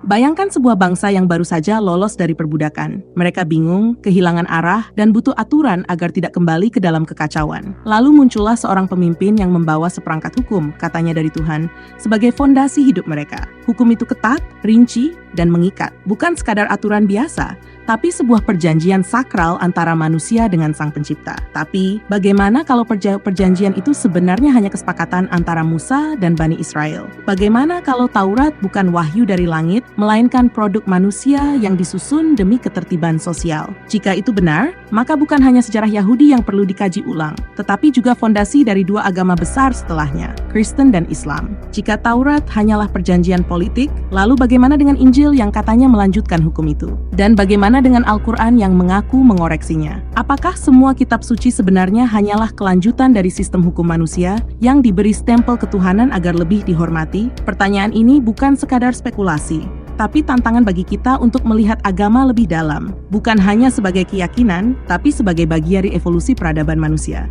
Bayangkan sebuah bangsa yang baru saja lolos dari perbudakan. Mereka bingung, kehilangan arah, dan butuh aturan agar tidak kembali ke dalam kekacauan. Lalu muncullah seorang pemimpin yang membawa seperangkat hukum, katanya dari Tuhan, sebagai fondasi hidup mereka. Hukum itu ketat, rinci, dan mengikat. Bukan sekadar aturan biasa, tapi sebuah perjanjian sakral antara manusia dengan Sang Pencipta. Tapi, bagaimana kalau perjanjian itu sebenarnya hanya kesepakatan antara Musa dan Bani Israel? Bagaimana kalau Taurat bukan wahyu dari langit, melainkan produk manusia yang disusun demi ketertiban sosial? Jika itu benar, maka bukan hanya sejarah Yahudi yang perlu dikaji ulang, tetapi juga fondasi dari dua agama besar setelahnya, Kristen dan Islam. Jika Taurat hanyalah perjanjian politik, lalu bagaimana dengan Injil yang katanya melanjutkan hukum itu? Dan bagaimana dengan Al-Quran yang mengaku mengoreksinya? Apakah semua kitab suci sebenarnya hanyalah kelanjutan dari sistem hukum manusia yang diberi stempel ketuhanan agar lebih dihormati? Pertanyaan ini bukan sekadar spekulasi, tapi tantangan bagi kita untuk melihat agama lebih dalam, bukan hanya sebagai keyakinan, tapi sebagai bagian dari evolusi peradaban manusia.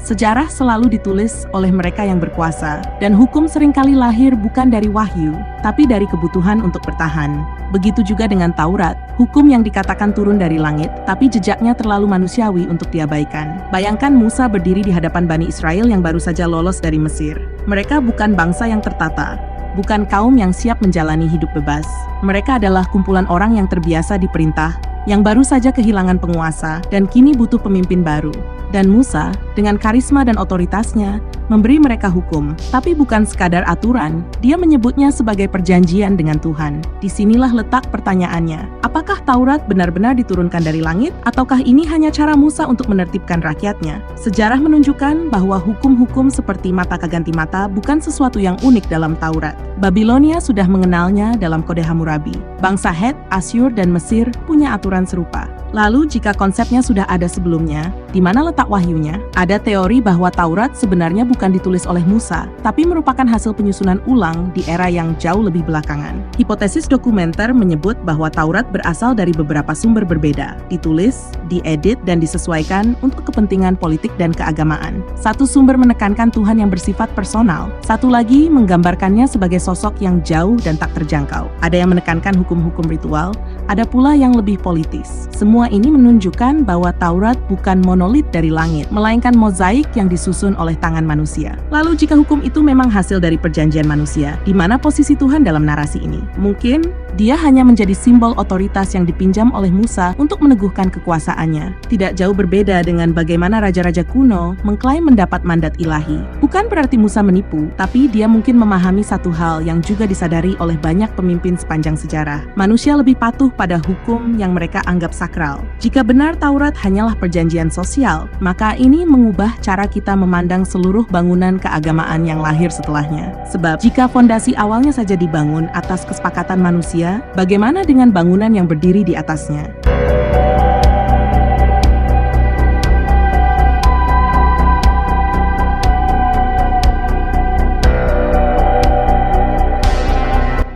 Sejarah selalu ditulis oleh mereka yang berkuasa, dan hukum seringkali lahir bukan dari wahyu, tapi dari kebutuhan untuk bertahan. Begitu juga dengan Taurat, hukum yang dikatakan turun dari langit, tapi jejaknya terlalu manusiawi untuk diabaikan. Bayangkan Musa berdiri di hadapan Bani Israel yang baru saja lolos dari Mesir. Mereka bukan bangsa yang tertata, bukan kaum yang siap menjalani hidup bebas. Mereka adalah kumpulan orang yang terbiasa diperintah, yang baru saja kehilangan penguasa, dan kini butuh pemimpin baru. Dan Musa, dengan karisma dan otoritasnya, memberi mereka hukum, tapi bukan sekadar aturan, dia menyebutnya sebagai perjanjian dengan Tuhan. Disinilah letak pertanyaannya, apakah Taurat benar-benar diturunkan dari langit, ataukah ini hanya cara Musa untuk menertibkan rakyatnya? Sejarah menunjukkan bahwa hukum-hukum seperti mata keganti mata bukan sesuatu yang unik dalam Taurat. Babilonia sudah mengenalnya dalam Kode Hammurabi. Bangsa Het, Asyur, dan Mesir punya aturan serupa. Lalu jika konsepnya sudah ada sebelumnya, di mana letak wahyunya? Ada teori bahwa Taurat sebenarnya bukan ditulis oleh Musa, tapi merupakan hasil penyusunan ulang di era yang jauh lebih belakangan. Hipotesis dokumenter menyebut bahwa Taurat berasal dari beberapa sumber berbeda, ditulis, diedit, dan disesuaikan untuk kepentingan politik dan keagamaan. Satu sumber menekankan Tuhan yang bersifat personal, satu lagi menggambarkannya sebagai sosok yang jauh dan tak terjangkau. Ada yang menekankan hukum-hukum ritual, ada pula yang lebih politis. Semua ini menunjukkan bahwa Taurat bukan monolit dari langit, melainkan mozaik yang disusun oleh tangan manusia. Lalu jika hukum itu memang hasil dari perjanjian manusia, di mana posisi Tuhan dalam narasi ini? Mungkin dia hanya menjadi simbol otoritas yang dipinjam oleh Musa untuk meneguhkan kekuasaannya. Tidak jauh berbeda dengan bagaimana raja-raja kuno mengklaim mendapat mandat ilahi. Bukan berarti Musa menipu, tapi dia mungkin memahami satu hal yang juga disadari oleh banyak pemimpin sepanjang sejarah. Manusia lebih patuh pada hukum yang mereka anggap sakral. Jika benar Taurat hanyalah perjanjian sosial, maka ini mengubah cara kita memandang seluruh bangunan keagamaan yang lahir setelahnya. Sebab jika fondasi awalnya saja dibangun atas kesepakatan manusia, bagaimana dengan bangunan yang berdiri di atasnya?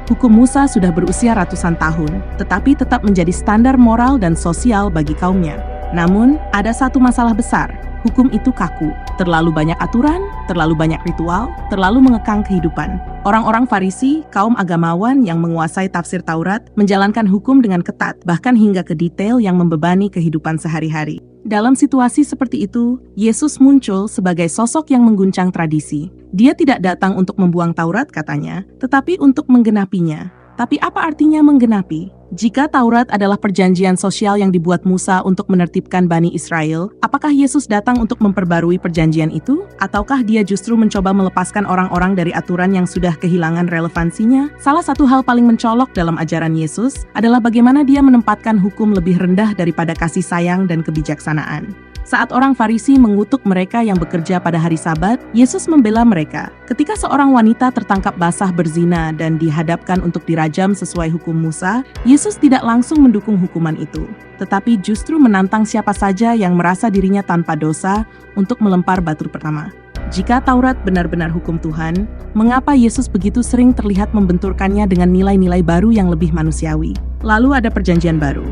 Hukum Musa sudah berusia ratusan tahun, tetapi tetap menjadi standar moral dan sosial bagi kaumnya. Namun, ada satu masalah besar. Hukum itu kaku, terlalu banyak aturan, terlalu banyak ritual, terlalu mengekang kehidupan. Orang-orang Farisi, kaum agamawan yang menguasai tafsir Taurat, menjalankan hukum dengan ketat, bahkan hingga ke detail yang membebani kehidupan sehari-hari. Dalam situasi seperti itu, Yesus muncul sebagai sosok yang mengguncang tradisi. Dia tidak datang untuk membuang Taurat, katanya, tetapi untuk menggenapinya. Tapi apa artinya menggenapi? Jika Taurat adalah perjanjian sosial yang dibuat Musa untuk menertibkan Bani Israel, apakah Yesus datang untuk memperbarui perjanjian itu? Ataukah dia justru mencoba melepaskan orang-orang dari aturan yang sudah kehilangan relevansinya? Salah satu hal paling mencolok dalam ajaran Yesus adalah bagaimana dia menempatkan hukum lebih rendah daripada kasih sayang dan kebijaksanaan. Saat orang Farisi mengutuk mereka yang bekerja pada hari Sabat, Yesus membela mereka. Ketika seorang wanita tertangkap basah berzina dan dihadapkan untuk dirajam sesuai hukum Musa, Yesus tidak langsung mendukung hukuman itu, tetapi justru menantang siapa saja yang merasa dirinya tanpa dosa untuk melempar batu pertama. Jika Taurat benar-benar hukum Tuhan, mengapa Yesus begitu sering terlihat membenturkannya dengan nilai-nilai baru yang lebih manusiawi? Lalu ada perjanjian baru.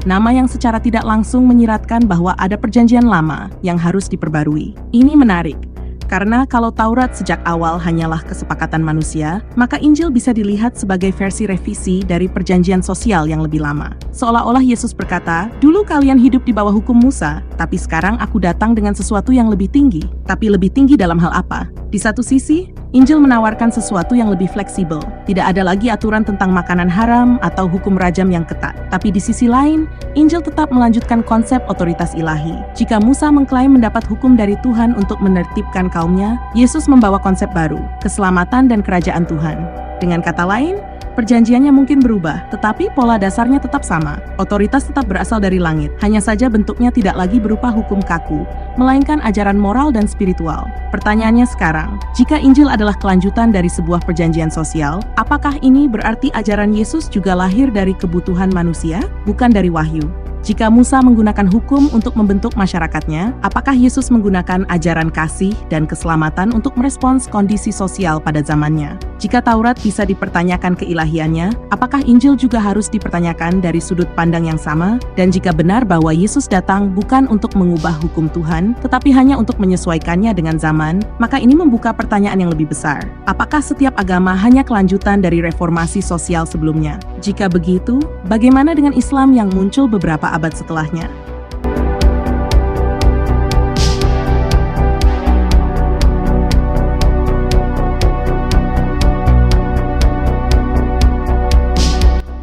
nama yang secara tidak langsung menyiratkan bahwa ada perjanjian lama yang harus diperbarui. Ini menarik. Karena kalau Taurat sejak awal hanyalah kesepakatan manusia, maka Injil bisa dilihat sebagai versi revisi dari perjanjian sosial yang lebih lama. Seolah-olah Yesus berkata, dulu kalian hidup di bawah hukum Musa, tapi sekarang aku datang dengan sesuatu yang lebih tinggi. Tapi lebih tinggi dalam hal apa? Di satu sisi, Injil menawarkan sesuatu yang lebih fleksibel. Tidak ada lagi aturan tentang makanan haram atau hukum rajam yang ketat. Tapi di sisi lain, Injil tetap melanjutkan konsep otoritas ilahi. Jika Musa mengklaim mendapat hukum dari Tuhan untuk menertibkan kaumnya, Yesus membawa konsep baru, keselamatan dan kerajaan Tuhan. Dengan kata lain, perjanjiannya mungkin berubah, tetapi pola dasarnya tetap sama. Otoritas tetap berasal dari langit, hanya saja bentuknya tidak lagi berupa hukum kaku, melainkan ajaran moral dan spiritual. Pertanyaannya sekarang, jika Injil adalah kelanjutan dari sebuah perjanjian sosial, apakah ini berarti ajaran Yesus juga lahir dari kebutuhan manusia, bukan dari wahyu? Jika Musa menggunakan hukum untuk membentuk masyarakatnya, apakah Yesus menggunakan ajaran kasih dan keselamatan untuk merespons kondisi sosial pada zamannya? Jika Taurat bisa dipertanyakan keilahiannya, apakah Injil juga harus dipertanyakan dari sudut pandang yang sama? Dan jika benar bahwa Yesus datang bukan untuk mengubah hukum Tuhan, tetapi hanya untuk menyesuaikannya dengan zaman, maka ini membuka pertanyaan yang lebih besar. Apakah setiap agama hanya kelanjutan dari reformasi sosial sebelumnya? Jika begitu, bagaimana dengan Islam yang muncul beberapa abad setelahnya?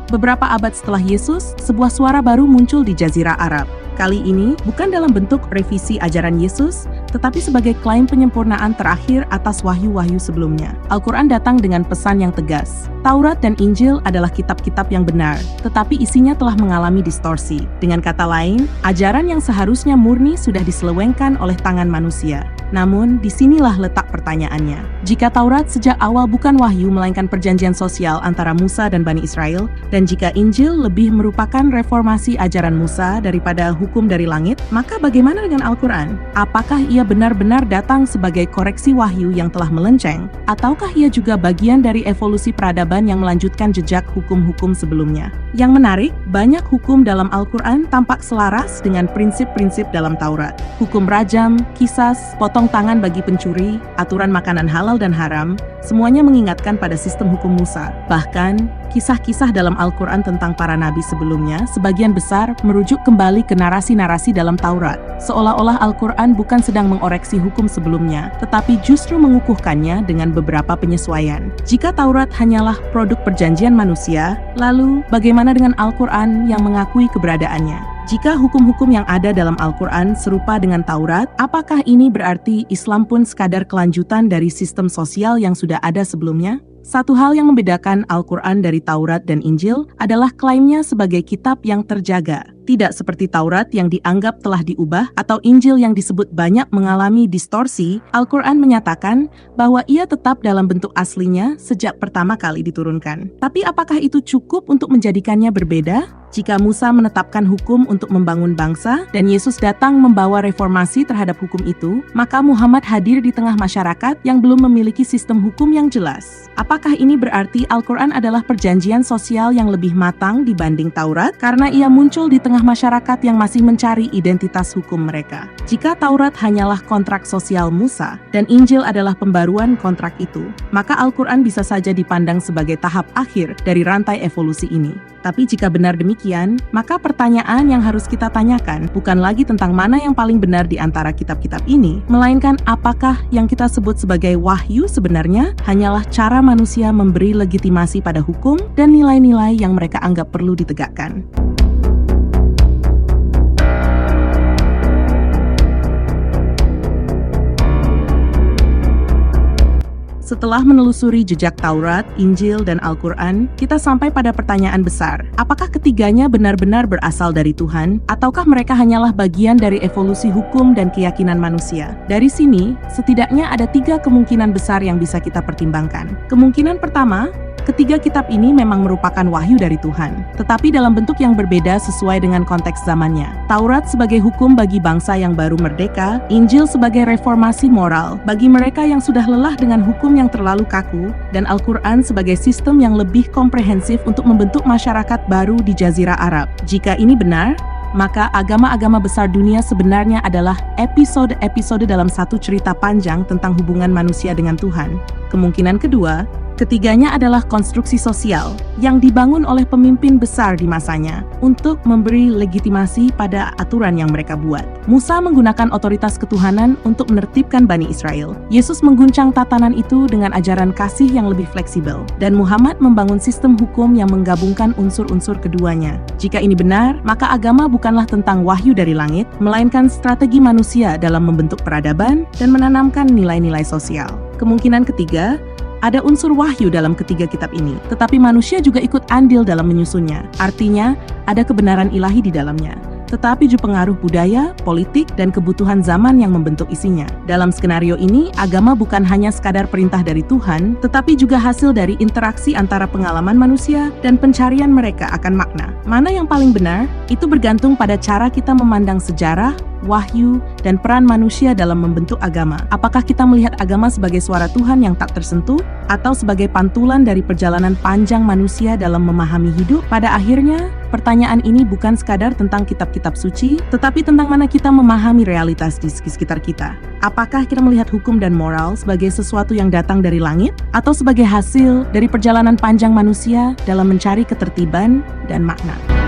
Beberapa abad setelah Yesus, sebuah suara baru muncul di Jazirah Arab. Kali ini bukan dalam bentuk revisi ajaran Yesus, tetapi sebagai klaim penyempurnaan terakhir atas wahyu-wahyu sebelumnya. Al-Quran datang dengan pesan yang tegas. Taurat dan Injil adalah kitab-kitab yang benar, tetapi isinya telah mengalami distorsi. Dengan kata lain, ajaran yang seharusnya murni sudah diselewengkan oleh tangan manusia. Namun, disinilah letak pertanyaannya. Jika Taurat sejak awal bukan wahyu melainkan perjanjian sosial antara Musa dan Bani Israel, dan jika Injil lebih merupakan reformasi ajaran Musa daripada hukum dari langit, maka bagaimana dengan Al-Quran? Apakah ia benar-benar datang sebagai koreksi wahyu yang telah melenceng? Ataukah ia juga bagian dari evolusi peradaban yang melanjutkan jejak hukum-hukum sebelumnya? Yang menarik, banyak hukum dalam Al-Quran tampak selaras dengan prinsip-prinsip dalam Taurat. Hukum rajam, kisas, potong tangan bagi pencuri, aturan makanan halal dan haram, semuanya mengingatkan pada sistem hukum Musa. Bahkan, kisah-kisah dalam Al-Quran tentang para nabi sebelumnya sebagian besar merujuk kembali ke narasi-narasi dalam Taurat. Seolah-olah Al-Quran bukan sedang mengoreksi hukum sebelumnya, tetapi justru mengukuhkannya dengan beberapa penyesuaian. Jika Taurat hanyalah produk perjanjian manusia, lalu bagaimana dengan Al-Quran yang mengakui keberadaannya? Jika hukum-hukum yang ada dalam Al-Quran serupa dengan Taurat, apakah ini berarti Islam pun sekadar kelanjutan dari sistem sosial yang sudah ada sebelumnya? Satu hal yang membedakan Al-Quran dari Taurat dan Injil adalah klaimnya sebagai kitab yang terjaga. Tidak seperti Taurat yang dianggap telah diubah atau Injil yang disebut banyak mengalami distorsi, Al-Quran menyatakan bahwa ia tetap dalam bentuk aslinya sejak pertama kali diturunkan. Tapi apakah itu cukup untuk menjadikannya berbeda? Jika Musa menetapkan hukum untuk membangun bangsa dan Yesus datang membawa reformasi terhadap hukum itu, maka Muhammad hadir di tengah masyarakat yang belum memiliki sistem hukum yang jelas. Apakah ini berarti Al-Quran adalah perjanjian sosial yang lebih matang dibanding Taurat karena ia muncul di tengah masyarakat yang masih mencari identitas hukum mereka? Jika Taurat hanyalah kontrak sosial Musa dan Injil adalah pembaruan kontrak itu, maka Al-Quran bisa saja dipandang sebagai tahap akhir dari rantai evolusi ini. Tapi jika benar demikian, maka pertanyaan yang harus kita tanyakan bukan lagi tentang mana yang paling benar di antara kitab-kitab ini, melainkan apakah yang kita sebut sebagai wahyu sebenarnya hanyalah cara manusia memberi legitimasi pada hukum dan nilai-nilai yang mereka anggap perlu ditegakkan. Setelah menelusuri jejak Taurat, Injil, dan Al-Quran, kita sampai pada pertanyaan besar. Apakah ketiganya benar-benar berasal dari Tuhan, ataukah mereka hanyalah bagian dari evolusi hukum dan keyakinan manusia? Dari sini, setidaknya ada 3 kemungkinan besar yang bisa kita pertimbangkan. Kemungkinan pertama, Ketiga kitab ini memang merupakan wahyu dari Tuhan, tetapi dalam bentuk yang berbeda sesuai dengan konteks zamannya. Taurat sebagai hukum bagi bangsa yang baru merdeka, Injil sebagai reformasi moral bagi mereka yang sudah lelah dengan hukum yang terlalu kaku, dan Al-Quran sebagai sistem yang lebih komprehensif untuk membentuk masyarakat baru di Jazirah Arab. Jika ini benar, maka agama-agama besar dunia sebenarnya adalah episode-episode dalam satu cerita panjang tentang hubungan manusia dengan Tuhan. Kemungkinan kedua, ketiganya adalah konstruksi sosial yang dibangun oleh pemimpin besar di masanya untuk memberi legitimasi pada aturan yang mereka buat. Musa menggunakan otoritas ketuhanan untuk menertibkan Bani Israel. Yesus mengguncang tatanan itu dengan ajaran kasih yang lebih fleksibel. Dan Muhammad membangun sistem hukum yang menggabungkan unsur-unsur keduanya. Jika ini benar, maka agama bukanlah tentang wahyu dari langit, melainkan strategi manusia dalam membentuk peradaban dan menanamkan nilai-nilai sosial. Kemungkinan ketiga, ada unsur wahyu dalam ketiga kitab ini, tetapi manusia juga ikut andil dalam menyusunnya. Artinya, ada kebenaran ilahi di dalamnya, tetapi juga pengaruh budaya, politik, dan kebutuhan zaman yang membentuk isinya. Dalam skenario ini, agama bukan hanya sekadar perintah dari Tuhan, tetapi juga hasil dari interaksi antara pengalaman manusia dan pencarian mereka akan makna. Mana yang paling benar? Itu bergantung pada cara kita memandang sejarah, wahyu, dan peran manusia dalam membentuk agama. Apakah kita melihat agama sebagai suara Tuhan yang tak tersentuh, atau sebagai pantulan dari perjalanan panjang manusia dalam memahami hidup? Pada akhirnya, pertanyaan ini bukan sekadar tentang kitab-kitab suci, tetapi tentang mana kita memahami realitas di sekitar kita. Apakah kita melihat hukum dan moral sebagai sesuatu yang datang dari langit, atau sebagai hasil dari perjalanan panjang manusia dalam mencari ketertiban dan makna?